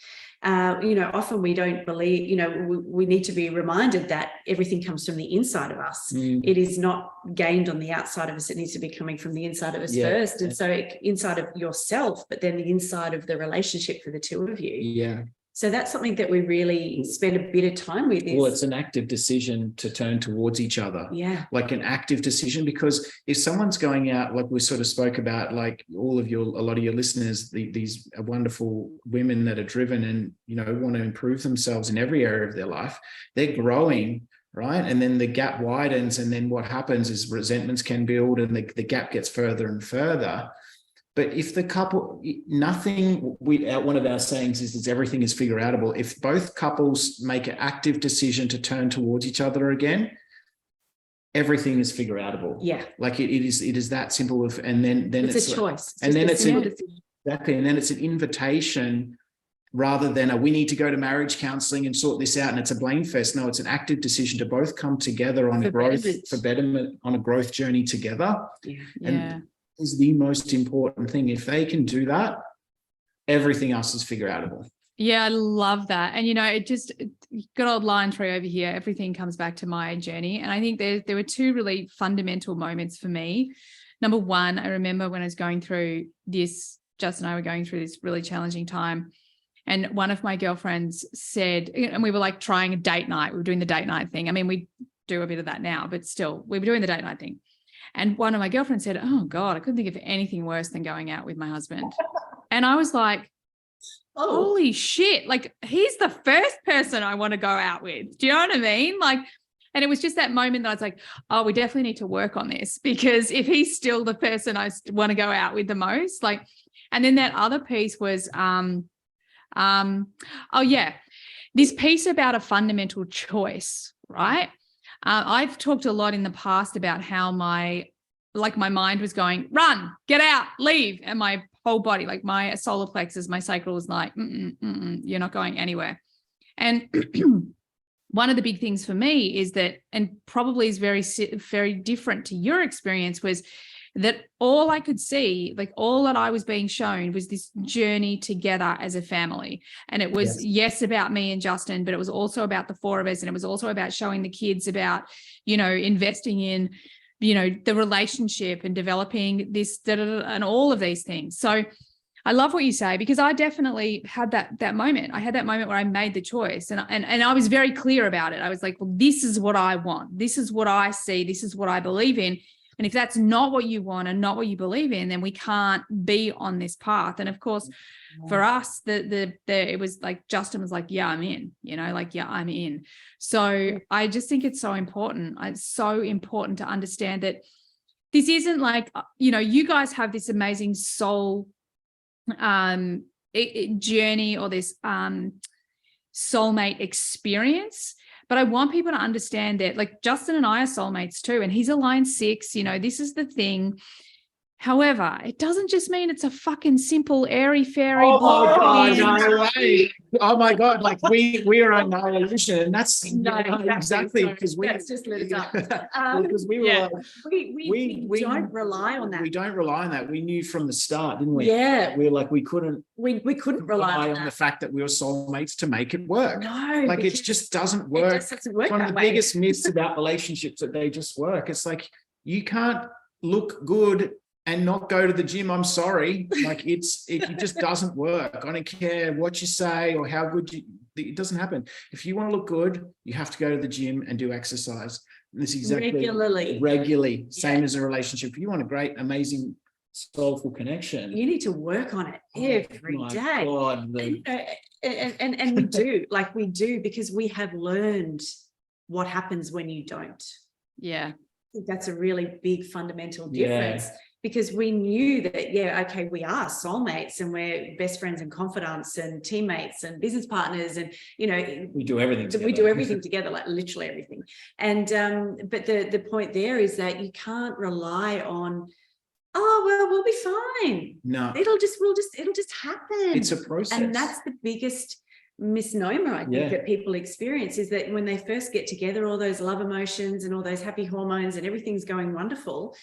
Often we don't believe, we need to be reminded that everything comes from the inside of us. It is not gained on the outside of us. It needs to be coming from the inside of us first. And so inside of yourself, but then the inside of the relationship for the two of you. Yeah. So that's something that we really spend a bit of time with. Well, it's an active decision to turn towards each other. Yeah. Like an active decision, because if someone's going out, like we sort of spoke about, like a lot of your listeners, these wonderful women that are driven and, want to improve themselves in every area of their life, they're growing, right? And then the gap widens. And then what happens is resentments can build and the gap gets further and further. But if the couple, one of our sayings is everything is figure outable. If both couples make an active decision to turn towards each other again, everything is figure outable. Yeah. Like it is that simple. And then it's a choice. And then it's an invitation rather than we need to go to marriage counseling and sort this out and it's a blame fest. No, it's an active decision to both come together on for betterment, on a growth journey together. Yeah. Yeah. Is the most important thing. If they can do that, everything else is figure outable. Yeah, I love that. And, it just, good old line through over here, everything comes back to my journey. And I think there were two really fundamental moments for me. Number one, I remember when I was going through this, Jess and I were going through this really challenging time. And one of my girlfriends said, and we were like trying a date night. We were doing the date night thing. I mean, we do a bit of that now, but still we were doing the date night thing. And one of my girlfriends said, oh God, I couldn't think of anything worse than going out with my husband. And I was like, holy shit. Like, he's the first person I want to go out with. Do you know what I mean? Like, And it was just that moment that I was like, oh, we definitely need to work on this, because if he's still the person I want to go out with the most, like, and then that other piece was, this piece about a fundamental choice, right? I've talked a lot in the past about how my mind was going, run, get out, leave. And my whole body, like my solar plexus, my sacral was like, you're not going anywhere. And one of the big things for me is that, and probably is very, very different to your experience, was that all I could see, like all that I was being shown, was this journey together as a family. And it was, yes, about me and Justin, but it was also about the four of us. And it was also about showing the kids about, investing in, the relationship and developing this, and all of these things. So I love what you say, because I definitely had that moment. I had that moment where I made the choice, and I was very clear about it. I was like, well, this is what I want. This is what I see. This is what I believe in. And if that's not what you want and not what you believe in, then we can't be on this path. And of course, for us, it was like, Justin was like, yeah, I'm in, I'm in. So I just think it's so important. It's so important to understand that this isn't like, you guys have this amazing soul journey, or this soulmate experience. But I want people to understand that, like, Justin and I are soulmates too, and he's a line 6, this is the thing. However, it doesn't just mean it's a fucking simple, airy-fairy. No way. Oh my God. Like we are on no illusion. And that's exactly because that's just lit us up. Because we were we don't rely on that. We don't rely on that. We knew from the start, didn't we? Yeah. We were like, we couldn't rely on the fact that we were soulmates to make it work. No. Like, it just doesn't work. It just doesn't work. One of the biggest myths about relationships, that they just work. It's like, you can't look good and not go to the gym. I'm sorry. Like, it just doesn't work. I don't care what you say or how good it doesn't happen. If you want to look good, you have to go to the gym and do exercise. And this is exactly regularly, same as a relationship. If you want a great, amazing, soulful connection, you need to work on it every day. God, and we do, because we have learned what happens when you don't. Yeah. I think that's a really big fundamental difference. Because we knew that, we are soulmates, and we're best friends and confidants and teammates and business partners, and we do everything together. We do everything together, like literally everything. And but the point there is that you can't rely on, we'll be fine. No, it'll just happen. It's a process, and that's the biggest misnomer I think that people experience, is that when they first get together, all those love emotions and all those happy hormones and everything's going wonderful,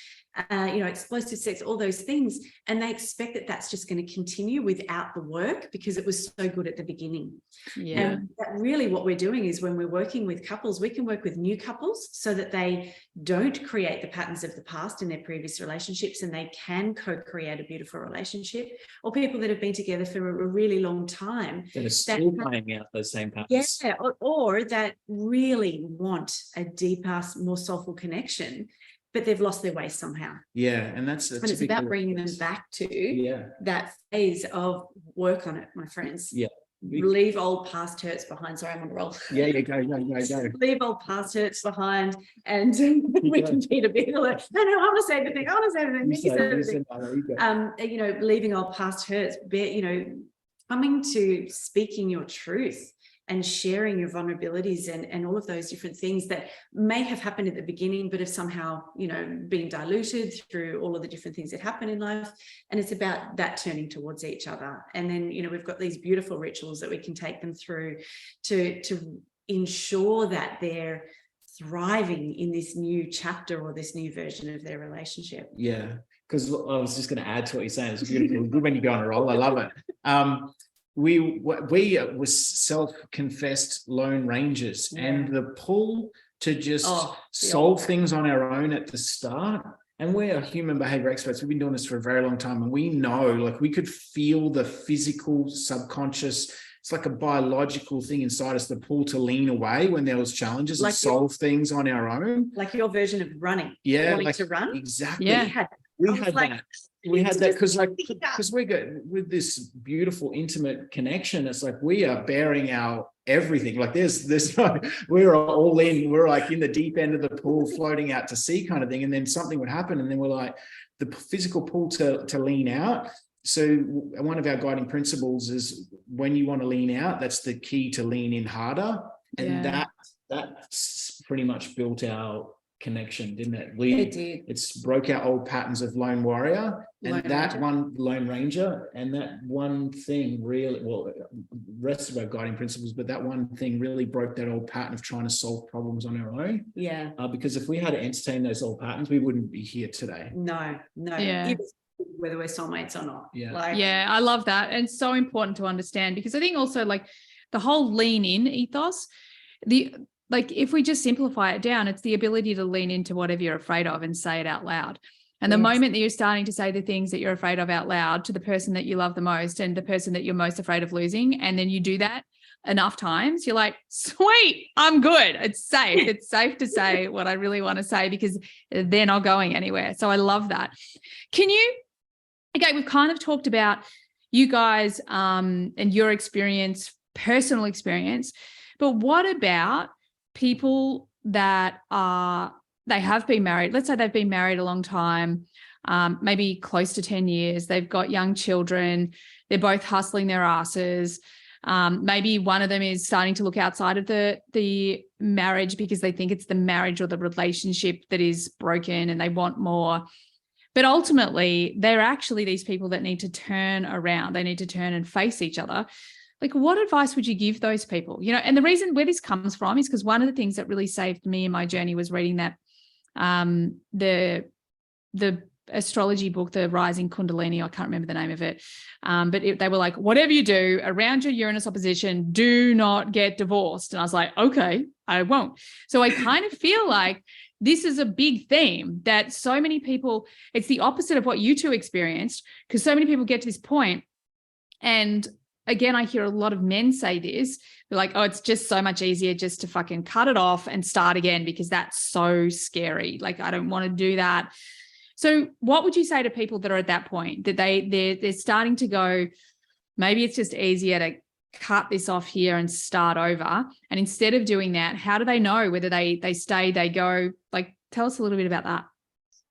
explosive sex, all those things, and they expect that that's just going to continue without the work because it was so good at the beginning. And that really what we're doing is, when we're working with couples, we can work with new couples so that they don't create the patterns of the past in their previous relationships, and they can co-create a beautiful relationship, or people that have been together for a really long time that are still playing out those same patterns, or that really want a deeper, more soulful connection, but they've lost their way somehow. And it's about bringing them back to that phase of work on it, my friends. Leave old past hurts behind. Sorry, I'm on a roll. Go. Leave old past hurts behind, and we can be a bit like, no, I want to say everything. I want to say everything. Leaving old past hurts, coming to speaking your truth and sharing your vulnerabilities and all of those different things that may have happened at the beginning, but have somehow, been diluted through all of the different things that happen in life. And it's about that turning towards each other. And then, we've got these beautiful rituals that we can take them through to ensure that they're thriving in this new chapter or this new version of their relationship. Because I was just going to add to what you're saying. It's beautiful. Good when you go on a roll. I love it. We were self-confessed lone rangers, and the pull to just solve things on our own at the start. And we're human behavior experts. We've been doing this for a very long time, and we know, like, we could feel the physical, subconscious. It's like a biological thing inside us, the pull to lean away when there was challenges, and solve things on our own. Like your version of running. Wanting to run. Exactly. We had that. We had that because we're good with this beautiful, intimate connection. It's like we are bearing our everything. Like there's no, we're all in, we're like in the deep end of the pool floating out to sea kind of thing. And then something would happen. And then we're like, the physical pull to lean out. So one of our guiding principles is when you want to lean out, that's the key to lean in harder. And that's pretty much built our connection, didn't it? It did. It's broke our old patterns of lone warrior and lone ranger, and that one thing really, well, rest of our guiding principles, but that one thing really broke that old pattern of trying to solve problems on our own. Yeah. Because if we had to entertain those old patterns, we wouldn't be here today. No. Yeah. Whether we're soulmates or not. Yeah. I love that. And it's so important to understand, because I think also like the whole lean in ethos, if we just simplify it down, it's the ability to lean into whatever you're afraid of and say it out loud. And the moment that you're starting to say the things that you're afraid of out loud to the person that you love the most and the person that you're most afraid of losing, and then you do that enough times, you're like, sweet, I'm good. It's safe. It's safe to say what I really want to say because they're not going anywhere. So I love that. Okay, we've kind of talked about you guys and your experience, personal experience, but what about people that they have been married? Let's say they've been married a long time, maybe close to 10 years. They've got young children. They're both hustling their asses. Maybe one of them is starting to look outside of the marriage because they think it's the marriage or the relationship that is broken and they want more. But ultimately, they're actually these people that need to turn around. They need to turn and face each other. Like, what advice would you give those people? And the reason where this comes from is because one of the things that really saved me in my journey was reading that the astrology book, the Rising Kundalini, I can't remember the name of it. But they were like, whatever you do around your Uranus opposition, do not get divorced. And I was like, okay, I won't. So I kind of feel like this is a big theme that so many people, it's the opposite of what you two experienced, because so many people get to this point. And again, I hear a lot of men say this. They're like, oh, it's just so much easier just to fucking cut it off and start again because that's so scary. Like, I don't want to do that. So what would you say to people that are at that point, that they're starting to go, maybe it's just easier to cut this off here and start over? And instead of doing that, how do they know whether they stay, they go? Like, tell us a little bit about that.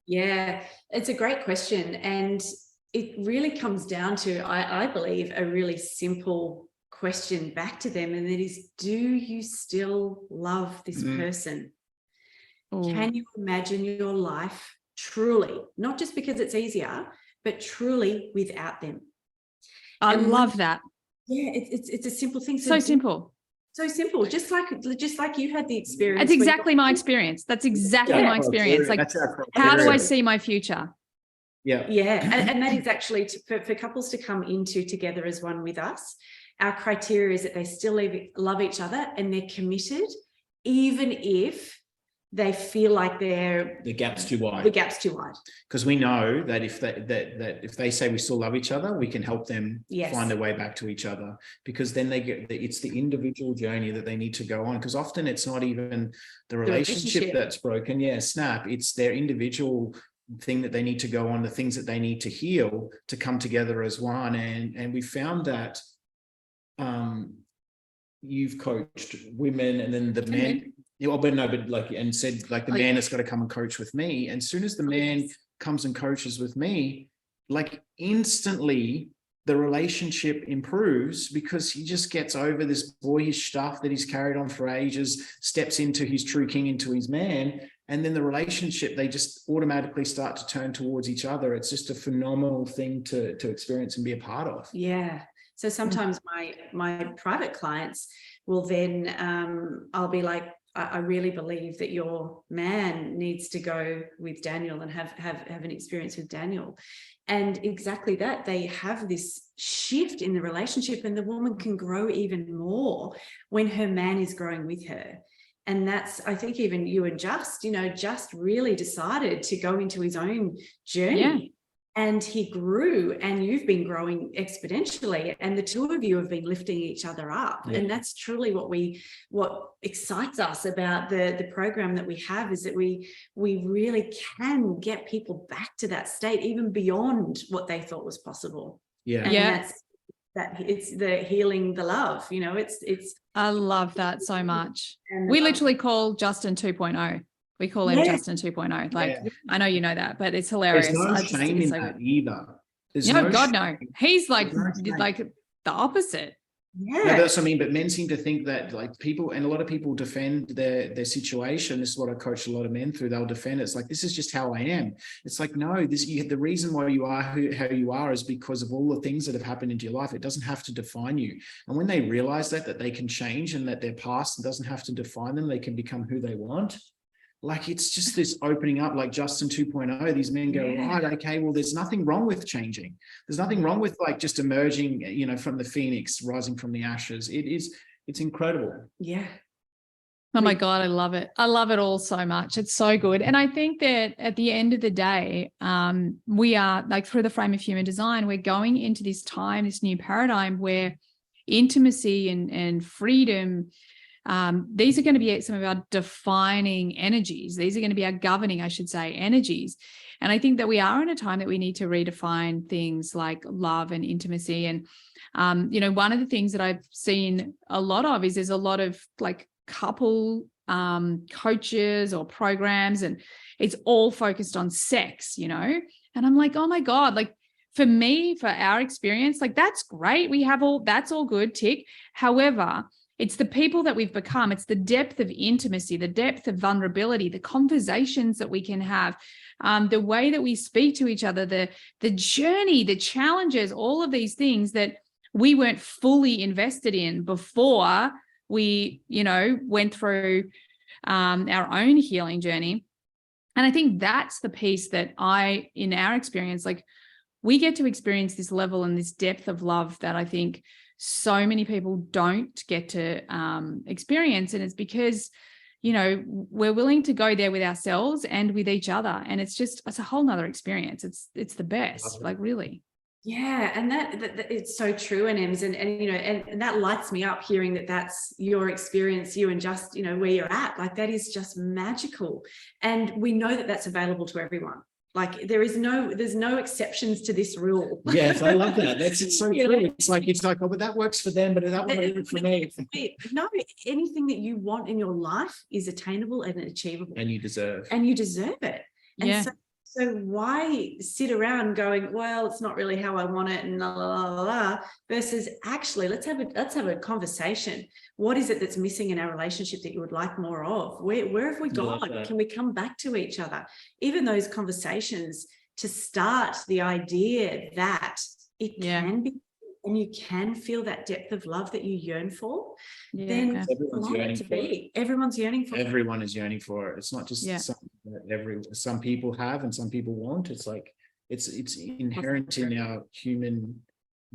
Yeah, it's a great question. And it really comes down to, I believe, a really simple question back to them. And that is, do you still love this person? Can you imagine your life truly, not just because it's easier, but truly without them? I love that. Yeah, it's a simple thing. So simple. So simple. Just like you had the experience. That's exactly my experience. That's exactly my experience. Like, how do I see my future? Yeah. And that is actually for couples to come into together as one with us. Our criteria is that they still love each other and they're committed, even if they feel like the gap's too wide. Because we know that if they say we still love each other, we can help them find their way back to each other. Because then it's the individual journey that they need to go on. Because often it's not even the relationship that's broken. Yeah, snap. It's their individual thing that they need to go on, the things that they need to heal to come together as one. And we found that you've coached women and then the men. And said the man has got to come and coach with me. And as soon as the man comes and coaches with me, like instantly the relationship improves because he just gets over this boyish stuff that he's carried on for ages, steps into his true king, into his man. And then the relationship, they just automatically start to turn towards each other. It's just a phenomenal thing to experience and be a part of. Yeah. So sometimes my private clients will then, I'll be like, I really believe that your man needs to go with Daniel and have an experience with Daniel. And exactly that, they have this shift in the relationship and the woman can grow even more when her man is growing with her. And that's, I think even you and Just really decided to go into his own journey. Yeah. And he grew and you've been growing exponentially and the two of you have been lifting each other up. Yeah. And that's truly what excites us about the program that we have, is that we really can get people back to that state, even beyond what they thought was possible. Yeah. And it's the healing, the love, it's. I love that so much. We literally call Justin 2.0. We call him Justin 2.0. Like, I know you know that, but it's hilarious. There's no shame in that either. No, God, no. He's like the opposite. Yeah, that's what I mean. But men seem to think that, like, people, and a lot of people defend their situation. This is what I coach a lot of men through. They'll defend it. It's like, this is just how I am. It's like, no, the reason why you are how you are is because of all the things that have happened into your life. It doesn't have to define you. And when they realize that they can change and that their past doesn't have to define them, they can become who they want. Like, it's just this opening up, like Justin 2.0, these men go, right, okay, well, there's nothing wrong with changing. There's nothing wrong with, like, just emerging, from the phoenix, rising from the ashes. It's incredible. Yeah. Oh my God, I love it. I love it all so much. It's so good. And I think that at the end of the day, we are, like, through the frame of human design, we're going into this time, this new paradigm where intimacy and freedom, these are going to be some of our defining energies. These are going to be our governing, I should say, energies. And I think that we are in a time that we need to redefine things like love and intimacy. And, one of the things that I've seen a lot of is there's a lot of, like, couple coaches or programs, and it's all focused on sex, and I'm like, oh my God, like, for me, for our experience, like, that's great. That's all good, tick. However, it's the people that we've become. It's the depth of intimacy, the depth of vulnerability, the conversations that we can have, the way that we speak to each other, the journey, the challenges, all of these things that we weren't fully invested in before we, went through our own healing journey. And I think that's the piece that in our experience, like, we get to experience this level and this depth of love that I think so many people don't get to experience. And it's because, we're willing to go there with ourselves and with each other. And it's a whole nother experience. It's the best, like, really. Yeah. And that it's so true. And Ems, and that lights me up hearing that that's your experience, you and just, where you're at, like, that is just magical. And we know that that's available to everyone. Like, there's no exceptions to this rule. Yes, I love that. It's so true. It's like, oh, but that works for them, but that won't work for me. No, anything that you want in your life is attainable and achievable. And you deserve it. And so why sit around going, well, it's not really how I want it, and la la la la, versus actually let's have a conversation. What is it that's missing in our relationship that you would like more of? Where have we gone? Can we come back to each other? Even those conversations to start the idea that it can be, and you can feel that depth of love that you yearn for, then everyone's yearning for it. Everyone is yearning for it. It's not just something that some people have and some people want. It's like, it's inherent in our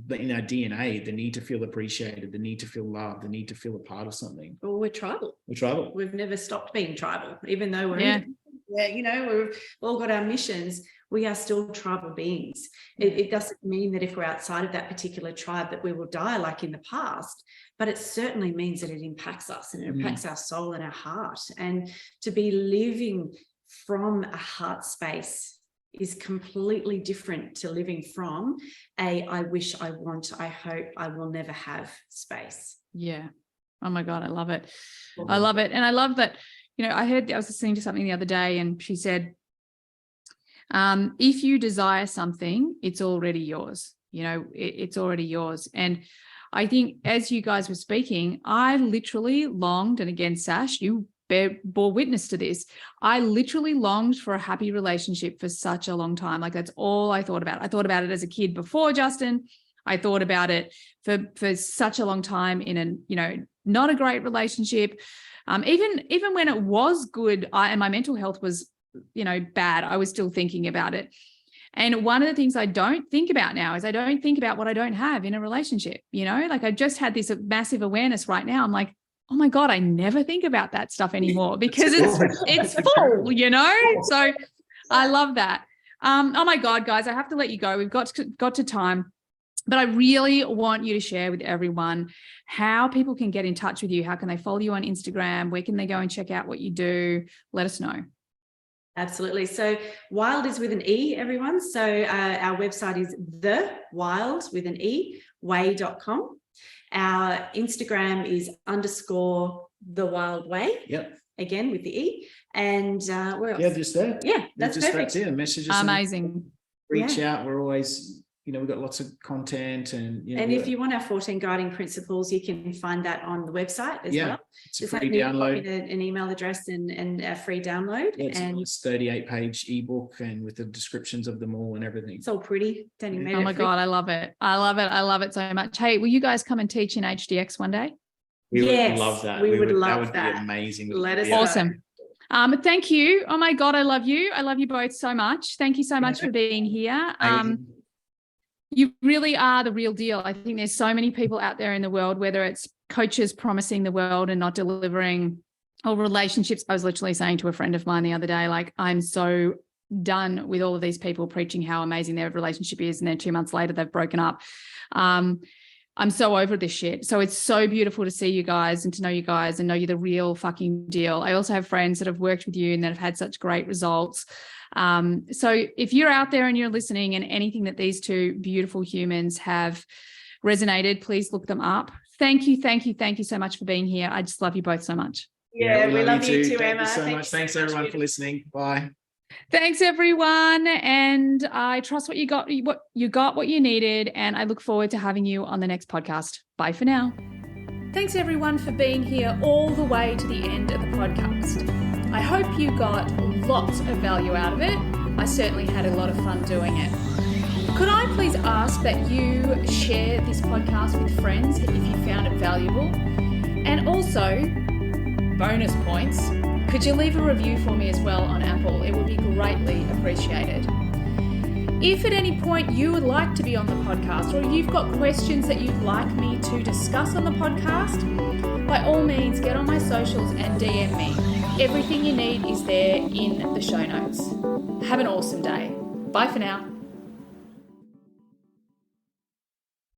DNA, the need to feel appreciated, the need to feel loved, the need to feel a part of something. Well, we're tribal. We've never stopped being tribal, even though we've all got our missions. We are still tribal beings. It doesn't mean that if we're outside of that particular tribe that we will die like in the past, but it certainly means that it impacts us and it impacts our soul and our heart. And to be living from a heart space is completely different to living from I wish, I want, I hope, I will never have space. Yeah. Oh my God, I love it. I love it. And I love that, I was listening to something the other day, and she said, if you desire something, it's already yours. It's already yours. And I think as you guys were speaking, I literally longed, and again, Sash, you bore witness to this. I literally longed for a happy relationship for such a long time. Like, that's all I thought about. I thought about it as a kid before Justin. I thought about it for such a long time in not a great relationship. Even when it was good, and my mental health was, bad, I was still thinking about it. And one of the things I don't think about now is I don't think about what I don't have in a relationship. Like, I just had this massive awareness right now. I'm like, oh my God, I never think about that stuff anymore because it's full, So I love that. Oh my God, guys, I have to let you go. We've got to time. But I really want you to share with everyone how people can get in touch with you. How can they follow you on Instagram? Where can they go and check out what you do? Let us know. Absolutely. So Wilde is with an E, everyone. So our website is the Wilde with an E, wildeWay.com. Our Instagram is _ Wilde Way. Yep. Again with the E. And where else? Yeah, just there. Yeah, that's perfect. That's it. Messages. Amazing. Reach out. We're always, we've got lots of content and if you want our 14 guiding principles, you can find that on the website as well. It's a free download. An email address and a free download. Yeah, it's a 38-page ebook and with the descriptions of them all and everything. It's all pretty. Danny Oh my God, I love it. I love it so much. Hey, will you guys come and teach in HDX one day? We would love that. We would love that. That would be amazing. Let us know. Awesome. Thank you. Oh my God, I love you. I love you both so much. Thank you so much for being here. You really are the real deal. I think there's so many people out there in the world, whether it's coaches promising the world and not delivering, or relationships. I was literally saying to a friend of mine the other day, like, I'm so done with all of these people preaching how amazing their relationship is, and then 2 months later they've broken up. I'm so over this shit. So it's so beautiful to see you guys and to know you guys and know you're the real fucking deal. I also have friends that have worked with you and that have had such great results. So if you're out there and you're listening and anything that these two beautiful humans have resonated, please look them up. Thank you so much for being here. I just love you both so much. Yeah, we love you too, Emma. Thank you so much. Thanks everyone for listening. Bye. Thanks everyone, and I trust what you got what you needed, and I look forward to having you on the next podcast. Bye for now. Thanks everyone for being here all the way to the end of the podcast. I hope you got lots of value out of it. I certainly had a lot of fun doing it. Could I please ask that you share this podcast with friends if you found it valuable? And also, bonus points, could you leave a review for me as well on Apple? It would be greatly appreciated. If at any point you would like to be on the podcast, or you've got questions that you'd like me to discuss on the podcast, by all means get on my socials and DM me. Everything you need is there in the show notes. Have an awesome day. Bye for now.